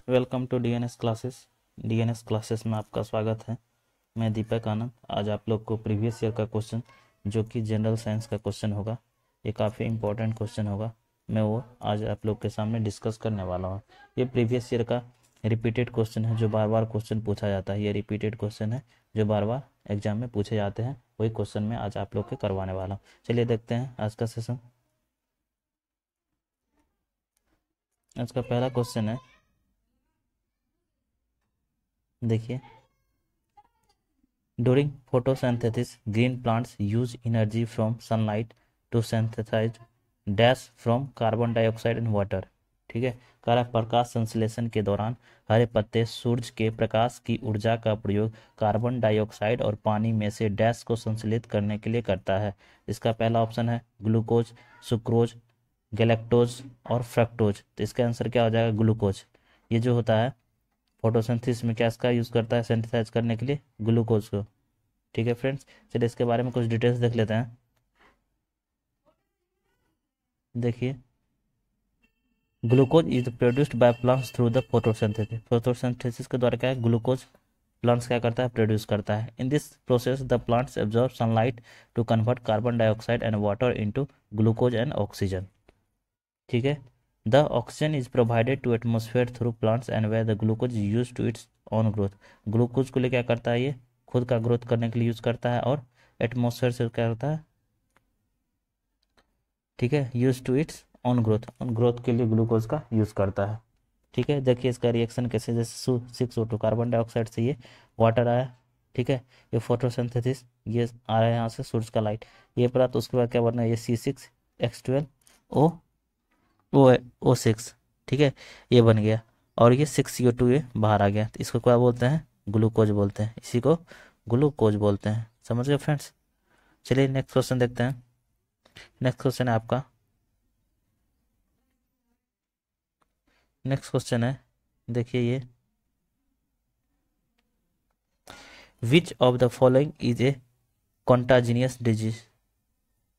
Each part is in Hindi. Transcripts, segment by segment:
Welcome to DNS classes. DNS classes में आपका स्वागत है। मैं दीपक आनंद। आज आप लोग को प्रीवियस ईयर का क्वेश्चन जो कि जनरल साइंस का क्वेश्चन होगा, ये काफ़ी इंपॉर्टेंट क्वेश्चन होगा, मैं वो आज आप लोग के सामने डिस्कस करने वाला हूँ। ये प्रीवियस ईयर का रिपीटेड क्वेश्चन है जो बार बार क्वेश्चन पूछा जाता है। ये रिपीटेड क्वेश्चन है जो बार बार एग्जाम में पूछे जाते हैं, वही क्वेश्चन मैं आज आप लोग के करवाने वाला हूँ। चलिए देखते हैं आज का सेशन। आज का पहला क्वेश्चन है, देखिए, during photosynthesis green plants use energy from sunlight to synthesize dash from carbon dioxide and water। ठीक है, कह प्रकाश संश्लेषण के दौरान हरे पत्ते सूरज के प्रकाश की ऊर्जा का प्रयोग कार्बन डाइऑक्साइड और पानी में से डैश को संश्लेषित करने के लिए करता है। इसका पहला ऑप्शन है ग्लूकोज, सुक्रोज, गैलेक्टोज और फ्रक्टोज। तो इसका आंसर क्या हो जाएगा? ग्लूकोज। ये जो होता है फोटोसिंथेसिस में क्या इसका यूज़ करता है सिंथेसाइज करने के लिए? ग्लूकोज को। ठीक है फ्रेंड्स, चलिए इसके बारे में कुछ डिटेल्स देख लेते हैं। देखिए, glucose is produced by plants through the photosynthesis. Photosynthesis के द्वारा क्या है? ग्लूकोज प्लांट्स क्या करता है? प्रोड्यूस करता है। In this process the plants absorb sunlight to convert carbon dioxide and water into glucose and oxygen. ठीक है, the oxygen is provided to atmosphere through plants and where the glucose use to its own growth. Glucose को लिए क्या करता है? ये खुद का ग्रोथ करने के लिए यूज करता है और एटमोसफेयर से क्या करता है? ठीक है, use to its own growth के लिए ग्लूकोज का यूज करता है। ठीक है, देखिए इसका रिएक्शन कैसे, जैसे 6O2 कार्बन डाइऑक्साइड से ये वाटर आया। ठीक है, ये फोटोसिंथेसिस, ये आ रहा है यहाँ से सूरज का लाइट, ये पड़ा, तो उसके बाद क्या बनना है? ये C6H12O6। ठीक है, ये बन गया और ये 6CO2 ये बाहर आ गया, तो इसको क्या बोलते हैं? ग्लूकोज बोलते हैं। इसी को ग्लूकोज बोलते हैं। समझ गए फ्रेंड्स? चलिए नेक्स्ट क्वेश्चन देखते हैं। नेक्स्ट क्वेश्चन है आपका, नेक्स्ट क्वेश्चन है, देखिए ये, which of the following is a contagious disease.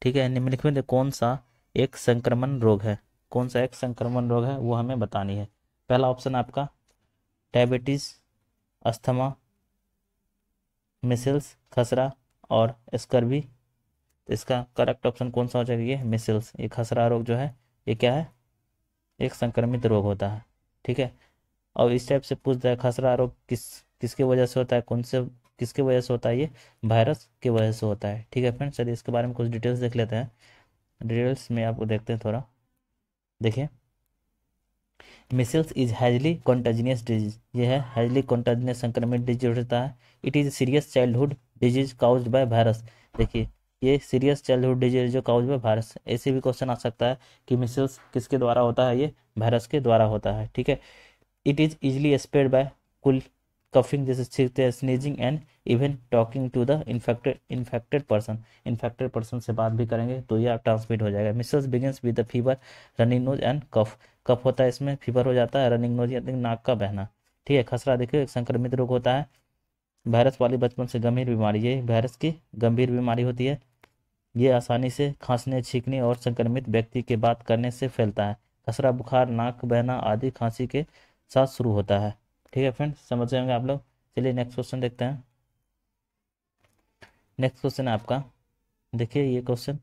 ठीक है, निम्नलिखित में से कौन सा एक संक्रमण रोग है? कौन सा एक संक्रमण रोग है वो हमें बतानी है। पहला ऑप्शन आपका डायबिटीज, अस्थमा, मिसल्स, खसरा और स्कर्वी। इसका करेक्ट ऑप्शन कौन सा हो जाएगा? ये मिसल्स। ये खसरा रोग जो है ये क्या है? एक संक्रमित रोग होता है। ठीक है, और इस टाइप से पूछता है खसरा रोग किसके वजह से होता है, कौन से किसके वजह से होता है? ये वायरस की वजह से होता है। ठीक है फ्रेंड्स, चलिए इसके बारे में कुछ डिटेल्स देख लेते हैं। डिटेल्स में आपको देखते हैं थोड़ा। देखिए, मिसल्स इज हैजली कॉन्टाजिनियस डिजीज। ये है हैजली कॉन्टाजिनियस संक्रमित डिजीज होता है। It is serious childhood disease caused by virus. देखिए, ये सीरियस चाइल्डहुड डिजीज जो काउज्ड बाय वायरस। ऐसे भी क्वेश्चन आ सकता है कि मिसल्स किसके द्वारा होता है? ये वायरस के द्वारा होता है। ठीक है, it is easily spread by कुल कफिंग, जैसे छींकते, sneezing and even talking to the infected person. Infected person से बात भी करेंगे तो यह ट्रांसमिट हो जाएगा। Measles begins with the fever, running nose and cough. Cough होता है, इसमें फीवर हो जाता है, रनिंग नोज यानी नाक का बहना। ठीक है, खसरा देखिए एक संक्रमित रोग होता है, वायरस वाली बचपन से गंभीर बीमारी। ये वायरस की गंभीर बीमारी होती है। ये आसानी से खांसने, छींकने और संक्रमित व्यक्ति के बात करने से फैलता है। खसरा बुखार, नाक बहना आदि खांसी के साथ शुरू होता है। ठीक है फ्रेंड्स, समझ जाएंगे आप लोग। चलिए नेक्स्ट क्वेश्चन देखते हैं। नेक्स्ट क्वेश्चन है आपका, देखिए ये question,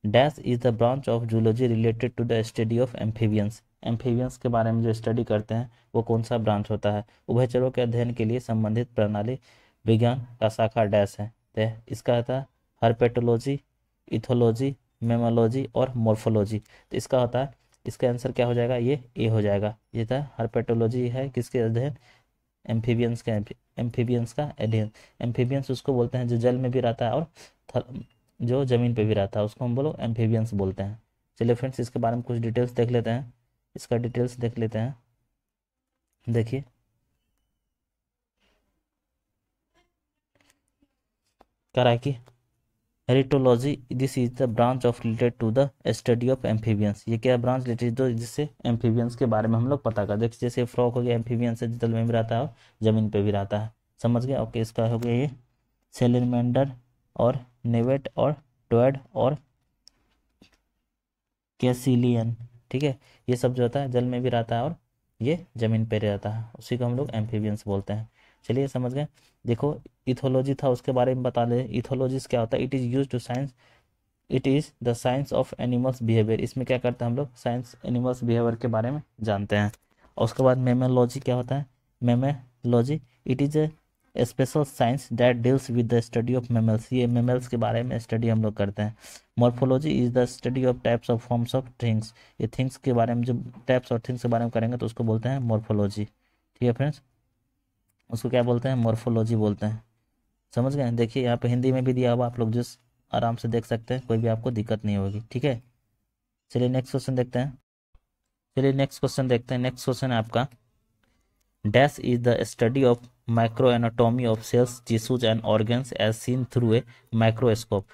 dash is the branch of zoology related to the study of amphibians. Amphibians के बारे में जो स्टडी करते हैं वो कौन सा ब्रांच होता है? उभयचरों के अध्ययन के लिए संबंधित प्रणाली विज्ञान का शाखा डैश है। तो इसका होता है हर्पेटोलॉजी, इथोलॉजी, मेमोलॉजी और मॉर्फोलॉजी। तो इसका होता है, इसका आंसर क्या हो जाएगा? ये ए हो जाएगा। ये था हर्पेटोलॉजी है किसके अध्ययन? एम्फीबियंस का। एम्फीबियंस का अध्ययन। एम्फीबियंस उसको बोलते हैं जो जल में भी रहता है और जो जमीन पे भी रहता है, उसको हम बोलो एम्फीबियंस बोलते हैं। चलिए फ्रेंड्स, इसके बारे में कुछ डिटेल्स देख लेते हैं। इसका डिटेल्स देख लेते हैं। देखिए, कह रहा है कि herpetology this is the branch of related to the study of amphibians. ये क्या ब्रांच रिलेटेड जो जिससे एम्फीबियंस के बारे में हम लोग पता कर। देखिए, जैसे फ्रॉक हो गया, एम्फीबियंस है, जल में भी रहता है और जमीन पे भी रहता है। समझ गए? ओके, इसका हो गया ये सेलेमेंडर और नेवेट और टोएड और कैसिलियन। ठीक है, ये सब जो होता है जल में भी रहता है और ये ज़मीन पे रहता है, उसी को हम लोग एम्फीबियंस बोलते हैं। चलिए समझ गए। देखो इथोलॉजी था, उसके बारे में बता दें। इथोलॉजिस क्या होता है? It is use to science, it is the science of animals behaviour. इसमें क्या करते हैं हम लोग? साइंस एनिमल्स बिहेवियर के बारे में जानते हैं। और उसके बाद मेमोलॉजी क्या होता है? Mammalogy it is a special science that deals with the study of mammals. ये मेमल्स के बारे में स्टडी हम लोग करते हैं। Morphology is the study of types of forms of things. ये थिंग्स के बारे में, जो टाइप्स और थिंग्स के बारे में करेंगे तो उसको बोलते हैं मॉर्फोलॉजी। ठीक है फ्रेंड्स, उसको क्या बोलते हैं? मॉर्फोलॉजी बोलते हैं। समझ गए? देखिए यहाँ पे हिंदी में भी दिया हुआ, आप लोग जिस आराम से देख सकते हैं, कोई भी आपको दिक्कत नहीं होगी। ठीक है, चलिए नेक्स्ट क्वेश्चन देखते हैं। नेक्स्ट क्वेश्चन है आपका, dash is the study of micro anatomy of cells, tissues and organs as seen through a microscope.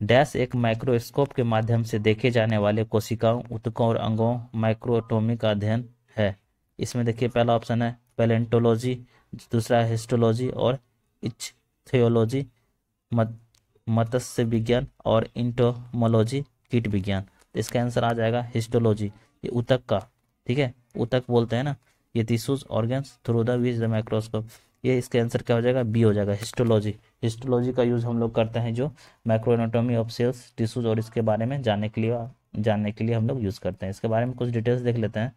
Dash एक माइक्रोस्कोप के माध्यम से देखे जाने वाले कोशिकाओं, ऊतकों और अंगों माइक्रोएटॉमी का अध्ययन है। इसमें देखिए पहला ऑप्शन है पैलेंटोलॉजी, दूसरा है हिस्टोलॉजी और इच्थियोलॉजी, मत्स्य विज्ञान और इंटोमोलॉजी कीट विज्ञान। तो इसका आंसर आ जाएगा हिस्टोलॉजी, ये ऊतक का। ठीक है, ऊतक बोलते हैं ना, ये tissues organs through the which the microscope. ये इसका आंसर क्या हो जाएगा? बी हो जाएगा, हिस्टोलॉजी। हिस्टोलॉजी का यूज हम लोग करते हैं जो micro anatomy of cells, tissues और इसके बारे में जानने के लिए हम लोग यूज करते हैं। इसके बारे में कुछ डिटेल्स देख लेते हैं।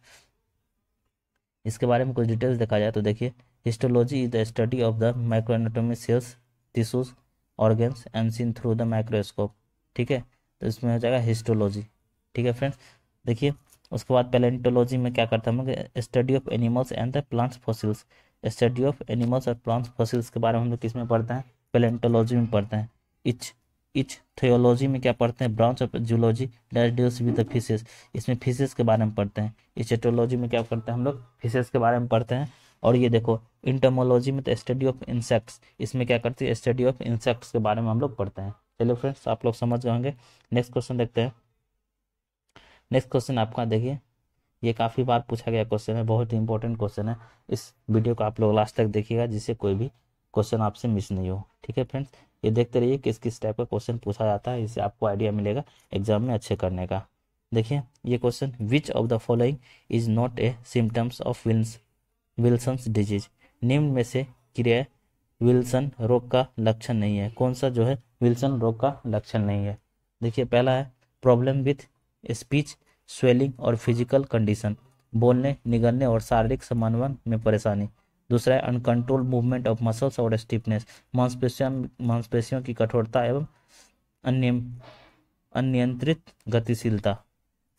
इसके बारे में कुछ डिटेल्स देखा जाए तो देखिए, histology is the study of the micro anatomy cells, tissues, organs and seen through the microscope. ठीक है, तो इसमें हो जाएगा हिस्टोलॉजी। ठीक है फ्रेंड्स, देखिए उसके बाद पैलेंटोलॉजी में क्या करते हैं हम लोग? Study of animals and the plants fossils. Study of animals और प्लांट्स फॉसिल्स के बारे में हम लोग किस में पढ़ते हैं? पैलेंटोलॉजी में पढ़ते हैं। इच थियोलॉजी में क्या पढ़ते हैं? Branch of zoology that deals with the fishes. इसमें फिशेस के बारे में पढ़ते हैं। इचेटोलॉजी में क्या करते हैं हम लोग? फिशेस के बारे में पढ़ते हैं। और ये देखो इंटोमोलॉजी में तो स्टडी ऑफ इंसेक्ट्स, इसमें क्या करते हैं? स्टडी ऑफ इंसेक्ट्स के बारे में हम लोग पढ़ते हैं। चलिए फ्रेंड्स, आप लोग समझ गए होंगे। नेक्स्ट क्वेश्चन देखते हैं। नेक्स्ट क्वेश्चन आपका देखिए, ये काफ़ी बार पूछा गया क्वेश्चन है, बहुत ही इंपॉर्टेंट क्वेश्चन है। इस वीडियो को आप लोग लास्ट तक देखिएगा, जिससे कोई भी क्वेश्चन आपसे मिस नहीं हो। ठीक है फ्रेंड्स, ये देखते रहिए किस किस टाइप का क्वेश्चन पूछा जाता है, इससे आपको आइडिया मिलेगा एग्जाम में अच्छे करने का। देखिए ये question, which of the following is not a symptoms of Wilson's disease. निम्न में से क्रिया विल्सन रोग का लक्षण नहीं है। कौन सा जो है विल्सन रोग का लक्षण नहीं है? देखिए पहला है प्रॉब्लम विथ स्पीच, स्वेलिंग और फिजिकल कंडीशन, बोलने, निगलने और शारीरिक समन्वय में परेशानी। दूसरा है अनकंट्रोल मूवमेंट ऑफ मसल्स और स्टिफनेस, मांसपेशियों की कठोरता एवं अनियंत्रित गतिशीलता।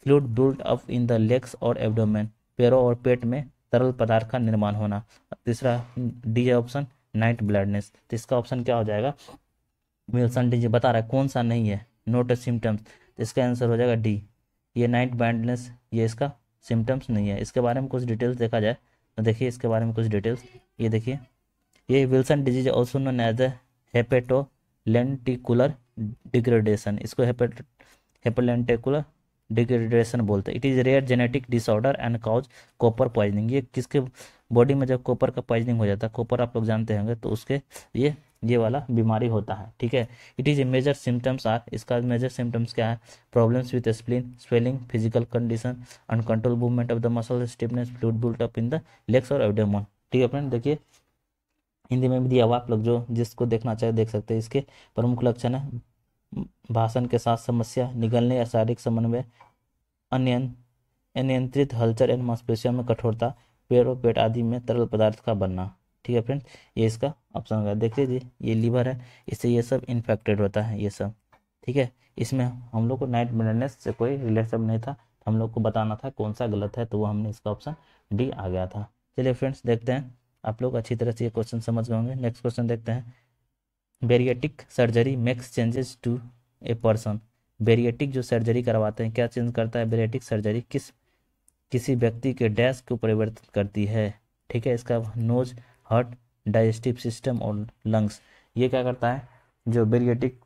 Fluid build up in the legs और एब्डोमेन, पैरों और पेट में तरल पदार्थ का निर्माण होना। तीसरा डी ऑप्शन नाइट ब्लाइंडनेस। तो इसका ऑप्शन क्या हो जाएगा? विल्सन डिजीज बता रहा है, कौन सा नहीं है? नोट ए सिम्टम्स, तो इसका आंसर हो जाएगा डी, ये नाइट ब्लाइंडनेस, ये इसका सिम्टम्स नहीं है। इसके बारे में कुछ डिटेल्स देखा जाए तो देखिए, इसके बारे में कुछ डिटेल्स ये देखिए, ये Wilson disease also known as the hepatolenticular degradation, इसको हेपेलेंटिकुलर डिग्रेडेशन बोलते हैं। It is rare genetic disorder and causes copper poisoning. ये किसके बॉडी में जब कॉपर का पॉइजनिंग हो जाता है, कॉपर आप लोग जानते होंगे, तो उसके ये वाला बीमारी होता है। ठीक है, it is a major symptoms are, इसका मेजर सिम्टम्स क्या है? Problems with spleen, swelling, physical condition, uncontrol movement of the muscle, stiffness, fluid built up in the legs और एब्डोमेन। ठीक है फ्रेंड, देखिए हिंदी में भी दिया हुआ, आप लोग जो जिसको देखना चाहे देख सकते हैं। इसके प्रमुख लक्षण है भाषण के साथ समस्या, निगलने या शारीरिक समन्वय, अनियंत्रित हलचल एवं मांसपेशियों में कठोरता, पैर और पेट आदि में तरल पदार्थ का बनना। ठीक है फ्रेंड्स, ये इसका ऑप्शन होगा। देख लीजिए ये लीवर है, इससे ये सब इन्फेक्टेड होता है ये सब। ठीक है, इसमें हम लोग को नाइट ब्लाइंडनेस से कोई रिलेशन नहीं था, हम लोग को बताना था कौन सा गलत है, तो वो हमने इसका ऑप्शन डी आ गया था। चलिए फ्रेंड्स देखते हैं, आप लोग अच्छी तरह से ये क्वेश्चन समझ गए होंगे। नेक्स्ट क्वेश्चन देखते हैं, bariatric surgery makes changes to a person. Bariatric जो सर्जरी करवाते हैं, क्या चेंज करता है? बेरिएटिक सर्जरी किसी व्यक्ति के डैश को परिवर्तित करती है। ठीक है, इसका नोज, हार्ट, डाइजेस्टिव सिस्टम और लंग्स। ये क्या करता है? जो बेरिएटिक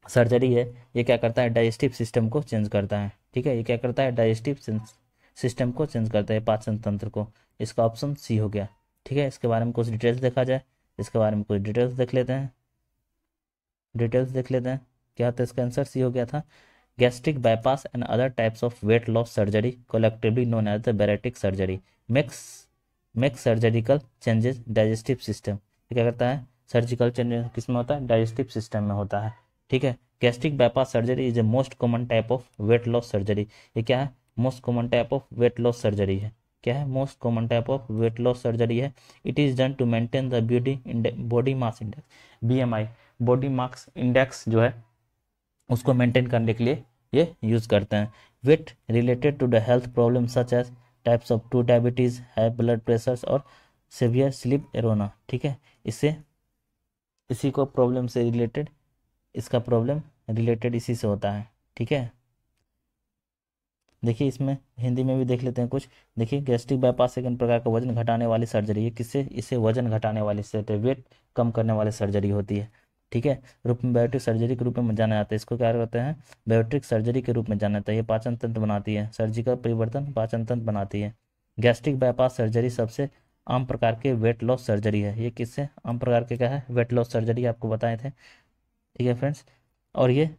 सर्जरी है ये क्या करता है? डाइजेस्टिव सिस्टम को चेंज करता है। ठीक है, ये क्या करता है? डाइजेस्टिव सिस्टम को चेंज करता है, पाचन तंत्र को। इसका ऑप्शन सी हो गया। ठीक है, इसके बारे में कुछ डिटेल्स देखा जाए, इसके बारे में कुछ डिटेल्स देख लेते हैं। क्या था इसका आंसर? सी हो गया था। Gastric bypass and other types of weight loss surgery, collectively known as the bariatric surgery, makes surgical changes digestive system। ये क्या करता है? सर्जिकल चेंजेस किस में होता है? डाइजेस्टिव सिस्टम में होता है। ठीक है। Gastric bypass surgery is a most common type of weight loss surgery. ये क्या है? Most common type of weight loss surgery है। क्या है? Most common type of weight loss surgery है। It is done to maintain the body mass index, BMI, body mass index जो है उसको मेंटेन करने के लिए ये यूज करते हैं। Weight related to the health problem such as types of 2 diabetes, high blood pressure और सेवियर स्लीप एरोना। ठीक है। इससे इसी को प्रॉब्लम से रिलेटेड, इसका प्रॉब्लम रिलेटेड इसी से होता है। ठीक है। देखिए इसमें हिंदी में भी देख लेते हैं कुछ। देखिए गैस्ट्रिक बाईपास एक प्रकार का वजन घटाने वाली सर्जरी है। किससे? इससे वजन घटाने वाली से वेट कम करने वाली सर्जरी होती है। ठीक है। रूप में बायोटिक सर्जरी के रूप में जाना जाता है। इसको क्या कहते हैं? बायोटिक सर्जरी के रूप में जाना जाता है। ये पाचन तंत्र बनाती है, सर्जिकल परिवर्तन पाचन तंत्र बनाती है। गैस्ट्रिक बाईपास सर्जरी सबसे आम प्रकार के वेट लॉस सर्जरी है। ये किससे आम प्रकार के क्या है? वेट लॉस सर्जरी आपको बताए थे। ठीक है फ्रेंड्स। और ये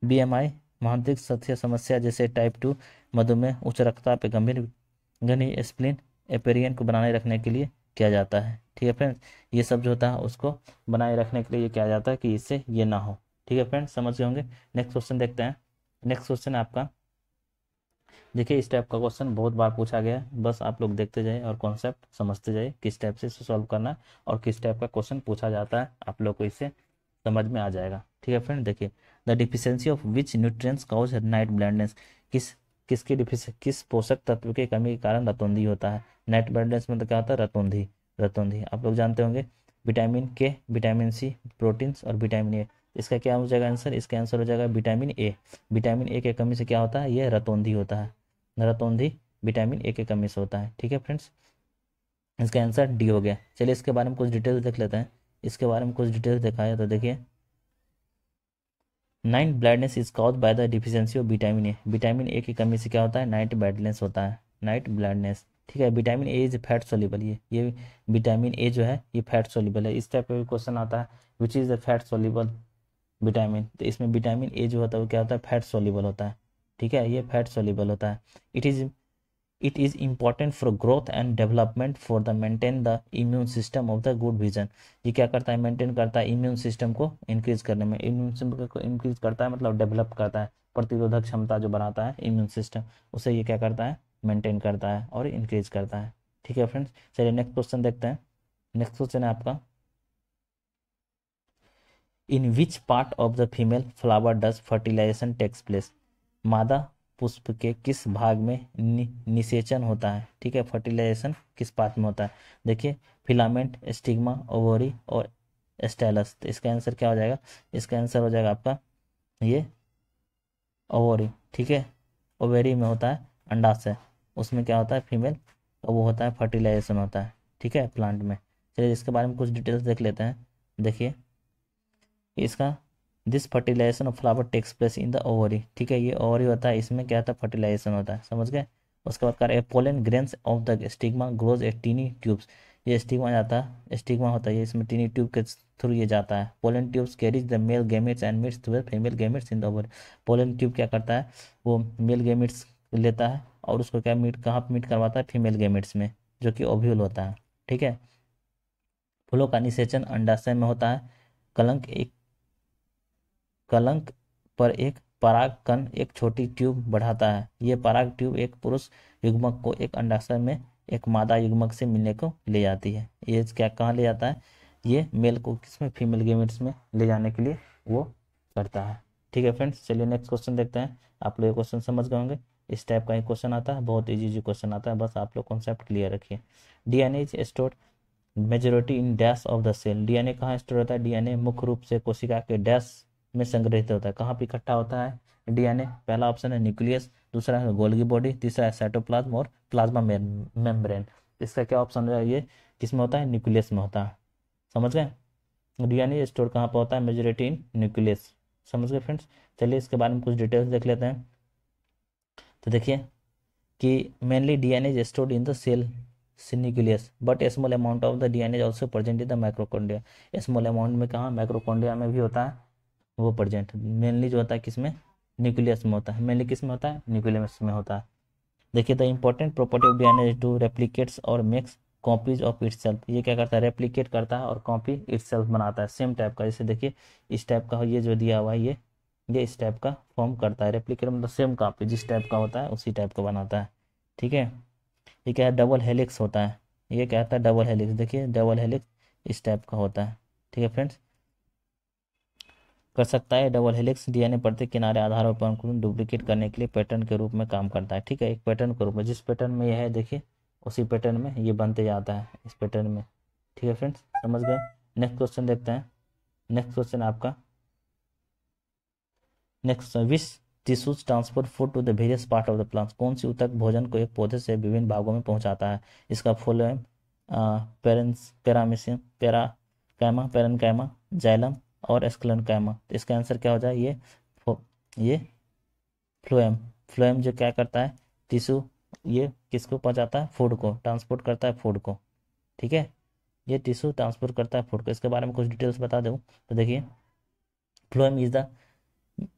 बीएमआई, मानसिक स्वास्थ्य समस्या जैसे टाइप 2 मधुमेह, उच्च रक्तचाप, गंभीर घनी स्प्लीन, एपेरियन को बनाए रखने के लिए किया जाता है। ठीक है फ्रेंड्स। ये सब जो होता है उसको बनाए रखने के लिए ये किया जाता है कि इससे ये ना हो। ठीक है फ्रेंड्स, समझ गए होंगे। नेक्स्ट क्वेश्चन देखते हैं। नेक्स्ट क्वेश्चन आपका देखिए, इस टाइप का क्वेश्चन बहुत बार पूछा गया है। बस आप लोग देखते जाइए और कॉन्सेप्ट समझते जाइए किस टाइप से इसे सॉल्व करना है और किस टाइप का क्वेश्चन पूछा जाता है, आप लोग को इससे समझ में आ जाएगा। ठीक है फ्रेंड। देखिए, the deficiency of which nutrients cause night blindness, किस पोषक तत्व की कमी के कारण रतौंधी होता है। नाइट ब्लाइंडनेस में तो क्या होता है? रतौंधी। रतौंधी आप लोग जानते होंगे। विटामिन के, विटामिन सी, प्रोटीन्स और विटामिन ए। इसका क्या हो जाएगा आंसर? इसका आंसर हो जाएगा विटामिन ए। विटामिन ए की कमी से क्या होता है? ये रतौंधी होता है। रतौंधी विटामिन ए की कमी से होता है। ठीक है फ्रेंड्स, इसका आंसर डी हो गया। चलिए इसके बारे में कुछ डिटेल्स देख लेते हैं। इसके बारे में कुछ डिटेल्स देखा है तो देखिए, night blindness is cause by the deficiency of vitamin A. Vitamin A की कमी से क्या होता है? नाइट ब्लाइंडनेस होता है। Night blindness. ठीक है। Vitamin A is fat soluble. ये विटामिन ए जो है ये फैट सोल्यूबल है। इस टाइप का भी क्वेश्चन आता है, which is the fat soluble vitamin. तो इसमें विटामिन ए जो होता है वो क्या होता है? फैट सोल्यूबल होता है। ठीक है, ये फैट सोल्यूबल होता है। It is important for growth and development for the maintain the immune system of the good vision. ये क्या करता है? मेंटेन करता है इम्यून सिस्टम को इंक्रीज करने में। इम्यून सिस्टम को इंक्रीज करता है मतलब डेवलप करता है। प्रतिरोधक क्षमता जो बनाता है इम्यून सिस्टम, उसे ये क्या करता है? मेंटेन करता है और इंक्रीज करता है। ठीक है फ्रेंड्स, चलिए नेक्स्ट क्वेश्चन देखते हैं। नेक्स्ट क्वेश्चन है आपका, in which part of the female flower does fertilization takes place. मादा पुष्प के किस भाग में निषेचन होता है। ठीक है, फर्टिलाइजेशन किस पार्ट में होता है? देखिए, फिलामेंट, स्टिग्मा, ओवरी और स्टेलस। तो इसका आंसर क्या हो जाएगा? इसका आंसर हो जाएगा आपका ये ओवरी। ठीक है, ओवेरी में होता है अंडाशय, उसमें क्या होता है? फीमेल, तो वो होता है फर्टिलाइजेशन होता है। ठीक है, प्लांट में। चलिए इसके बारे में कुछ डिटेल्स देख लेते हैं। देखिए इसका, this fertilisation of flower takes place in the ovary. ठीक है, ये ओवरी होता है, इसमें क्या होता है? फर्टिलाइजेशन होता है। समझ गए। उसके बाद कर pollen grains of the stigma grows a tiny tubes. ये स्टिग्मा जाता है, स्टिग्मा होता है, ये इसमें टीनी ट्यूब के थ्रू ये जाता है। Pollen tubes carries the male gametes and meets to female gametes in the ovary. Pollen tube क्या करता है? वो मेल गैमेट्स लेता है और उसको क्या मीट, कहाँ पर मीट करवाता है? फीमेल गैमेट्स में, जो कि ओव्यूल होता है। ठीक है, फूलों का निषेचन अंडाशय में होता है। कलंक पर एक पराग कण एक छोटी ट्यूब बढ़ाता है। ये पराग ट्यूब एक पुरुष युग्मक को एक अंडाशय में एक मादा युग्मक से मिलने को ले जाती है। ये क्या, कहाँ ले जाता है? ये मेल को किसमें? फीमेल गेमेट्स में ले जाने के लिए वो करता है। ठीक है फ्रेंड्स, चलिए नेक्स्ट क्वेश्चन देखते हैं। आप लोग ये क्वेश्चन समझ गए होंगे। इस टाइप का एक क्वेश्चन आता है, बहुत इजी क्वेश्चन आता है, बस आप लोग कॉन्सेप्ट क्लियर रखिए। DNA is stored majority in dash of the cell. DNA कहाँ स्टोर होता है? डीएनए मुख्य रूप से कोशिका के डैश में संग्रहित होता है। कहाँ पे इकट्ठा होता है डीएनए? पहला ऑप्शन है न्यूक्लियस, दूसरा है गोल्गी बॉडी, तीसरा है साइटोप्लाज्म और प्लाज्मा मेम्ब्रेन। इसका क्या ऑप्शन है? ये किसमें होता है? न्यूक्लियस में होता है। समझ गए। डीएनए स्टोर कहाँ पर होता है? Majority in nucleus. समझ गए फ्रेंड्स। चलिए इसके बारे में कुछ डिटेल्स देख लेते हैं। तो देखिए कि mainly DNA is stored in the cell nucleus, but a small amount of the DNA is also present in the mitochondria. Small amount में कहाँ? माइक्रोकॉन्ड्रिया में भी होता है वो प्रेजेंट। मेनली जो होता है किसमें? न्यूक्लियस में होता है। मेनली किस में होता है? न्यूक्लियस में होता है। देखिए the important property of DNA is to replicates और मेक्स कॉपीज ऑफ इटसेल्फ। ये क्या करता है? रेप्लिकेट करता है और कॉपी इटसेल्फ बनाता है, सेम टाइप का। जैसे देखिए इस टाइप का ये जो दिया हुआ है ये इस टाइप का फॉर्म करता है। रेप्लिकेट मतलब सेम कॉपी, जिस टाइप का होता है उसी टाइप का बनाता है। ठीक है। ये क्या है? डबल हेलिक्स होता है। ये क्या होता है? Double helix. देखिए डबल हेलिक्स इस टाइप का होता है। ठीक है फ्रेंड्स, कर सकता है। डबल हेलिक्स डीएनए प्रत्येक किनारे आधार और को डुप्लीकेट करने के लिए पैटर्न के रूप में काम करता है। ठीक है, एक पैटर्न के रूप में, जिस पैटर्न में यह है देखिए उसी पैटर्न में ये बनते जाता है, इस पैटर्न में। ठीक है फ्रेंड्स, समझ गए। नेक्स्ट क्वेश्चन देखते हैं। नेक्स्ट क्वेश्चन आपका, next, which tissues transport food to the various part of the plant. कौन सी ऊतक भोजन को एक पौधे से विभिन्न भागों में पहुंचाता है? इसका फुल है पेरेंस पेरामिसियम पेराकैमा पेरनकैमा जाइलम और एस्क्लेनकैमा। तो इसका आंसर क्या हो जाए? ये फ्लोएम। फ्लोएम जो क्या करता है? टिश्यू, ये किसको पहुंचाता है? फूड को ट्रांसपोर्ट करता है, फूड को। ठीक है, ये टिश्यू ट्रांसपोर्ट करता है फूड को। इसके बारे में कुछ डिटेल्स बता दूँ तो देखिए, phloem is the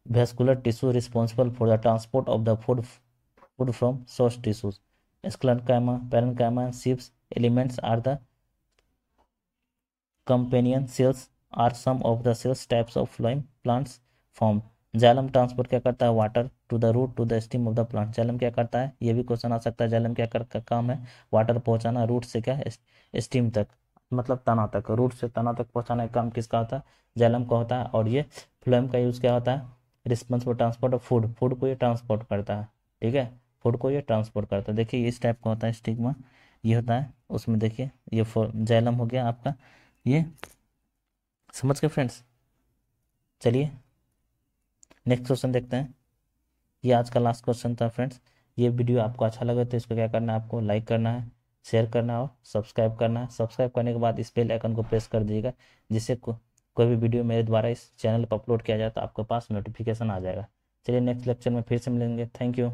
vascular tissue responsible for the transport of the food from source tissues. Sclerenchyma, parenchyma, and Schiff's elements are the companion cells are some of the cells types of phloem plants form. Xylem transport क्या करता है? Water to the root to the stem of the plant. Xylem क्या करता है? ये भी क्वेश्चन आ सकता है। जाइलम क्या का काम है? वाटर पहुंचाना रूट से क्या स्टीम तक, मतलब तना तक, रूट से तना तक पहुंचाने का काम किसका होता है? जाइलम का होता है। और ये फ्लोएम का यूज क्या होता है? Responsible transport of food, food को ये ट्रांसपोर्ट करता है। ठीक है, फूड को ये ट्रांसपोर्ट करता है। देखिए इस टाइप का होता है स्टिग्मा, ये होता है उसमें। देखिए ये जाइलम हो गया आपका, ये समझ गए फ्रेंड्स। चलिए नेक्स्ट क्वेश्चन देखते हैं। ये आज का लास्ट क्वेश्चन था फ्रेंड्स। ये वीडियो आपको अच्छा लगे तो इसको क्या करना है? आपको लाइक करना है, शेयर करना है और सब्सक्राइब करना है। सब्सक्राइब करने के बाद इस बेल आइकन को प्रेस कर दीजिएगा, जिससे कोई भी वीडियो मेरे द्वारा इस चैनल पर अपलोड किया जाए तो आपके पास नोटिफिकेशन आ जाएगा। चलिए नेक्स्ट लेक्चर में फिर से मिलेंगे। Thank you.